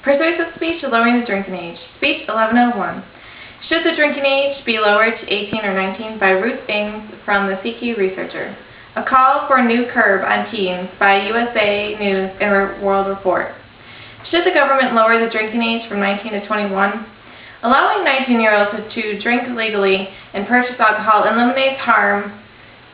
Persuasive speech lowering the drinking age. Speech 1101. Should the drinking age be lowered to 18 or 19 by Ruth Ings from the CQ Researcher. A call for a new curb on teens by USA News and World Report. Should the government lower the drinking age from 19 to 21? Allowing 19-year-olds to drink legally and purchase alcohol eliminates harm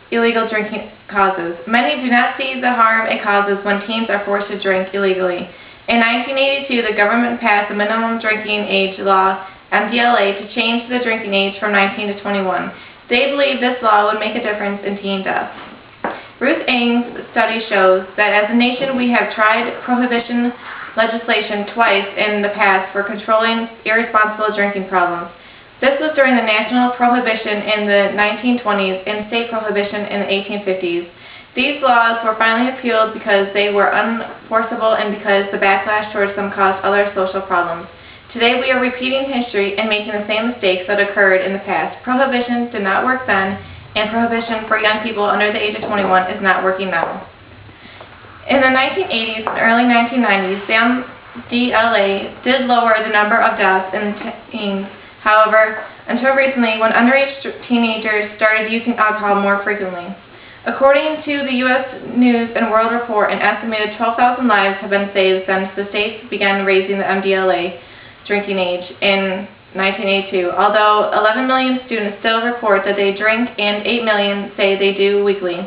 illegal drinking causes. Many do not see the harm it causes when teens are forced to drink illegally. In 1982, the government passed a minimum drinking age law, MDLA, to change the drinking age from 19 to 21. They believe this law would make a difference in teen deaths. Ruth Ings' study shows that as a nation we have tried prohibition legislation twice in the past for controlling irresponsible drinking problems. This was during the national prohibition in the 1920s and state prohibition in the 1850s. These laws were finally appealed because they were unenforceable and because the backlash towards them caused other social problems. Today we are repeating history and making the same mistakes that occurred in the past. Prohibition did not work then, and prohibition for young people under the age of 21 is not working now. In the 1980s and early 1990s, the MDLA did lower the number of deaths in teens. However, until recently, when underage teenagers started using alcohol more frequently. According to the U.S. News and World Report, an estimated 12,000 lives have been saved since the states began raising the MDLA drinking age in 1982, although 11 million students still report that they drink and 8 million say they do weekly.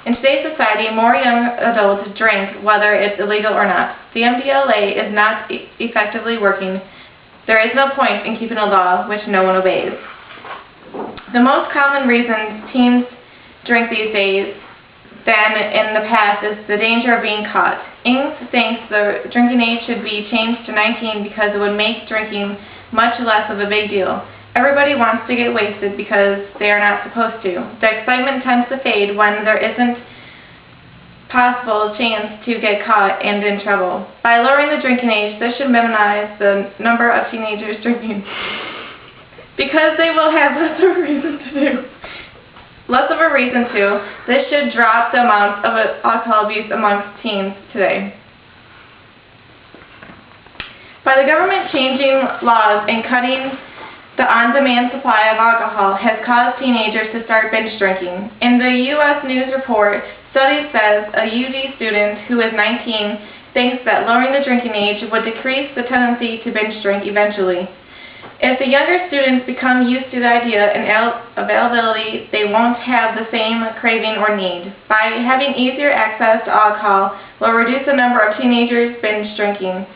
In today's society, more young adults drink whether it's illegal or not. The MDLA is not effectively working. There is no point in keeping a law which no one obeys. The most common reasons teens drink these days than in the past is the danger of being caught. Ings thinks the drinking age should be changed to 19 because it would make drinking much less of a big deal. Everybody wants to get wasted because they are not supposed to. The excitement tends to fade when there isn't possible chance to get caught and in trouble. By lowering the drinking age, this should minimize the number of teenagers drinking because they will have less of a reason to. This should drop the amount of alcohol abuse amongst teens today. By the government changing laws and cutting the on-demand supply of alcohol has caused teenagers to start binge drinking. In the U.S. News Report, study says a UD student who is 19 thinks that lowering the drinking age would decrease the tendency to binge drink eventually. If the younger students become used to the idea and availability, they won't have the same craving or need. By having easier access to alcohol will reduce the number of teenagers binge drinking.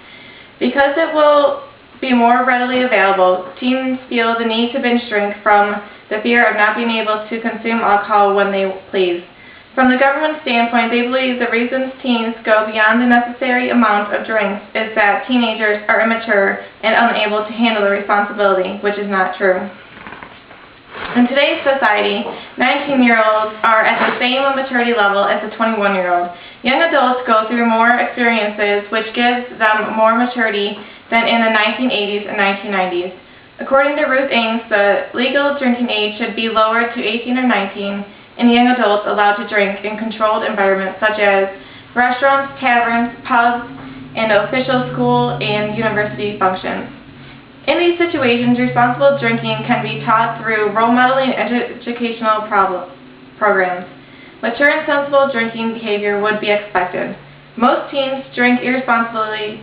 Because it will be more readily available, teens feel the need to binge drink from the fear of not being able to consume alcohol when they please. From the government standpoint, they believe the reasons teens go beyond the necessary amount of drinks is that teenagers are immature and unable to handle the responsibility, which is not true. In today's society, 19-year-olds are at the same maturity level as a 21-year-old. Young adults go through more experiences, which gives them more maturity than in the 1980s and 1990s. According to Ruth Ings, the legal drinking age should be lowered to 18 or 19, and young adults allowed to drink in controlled environments such as restaurants, taverns, pubs, and official school and university functions. In these situations, responsible drinking can be taught through role modeling and educational programs. Mature and sensible drinking behavior would be expected. Most teens drink irresponsibly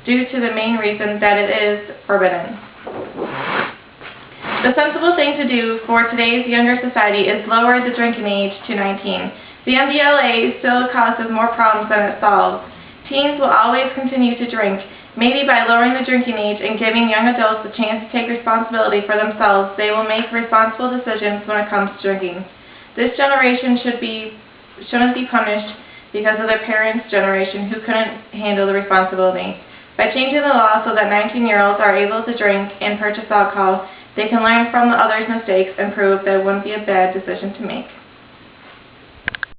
due to the main reason that it is forbidden. The sensible thing to do for today's younger society is lower the drinking age to 19. The MDLA still causes more problems than it solves. Teens will always continue to drink. Maybe by lowering the drinking age and giving young adults the chance to take responsibility for themselves, they will make responsible decisions when it comes to drinking. This generation shouldn't be punished because of their parents' generation who couldn't handle the responsibility. By changing the law so that 19-year-olds are able to drink and purchase alcohol, they can learn from the others' mistakes and prove that it wouldn't be a bad decision to make.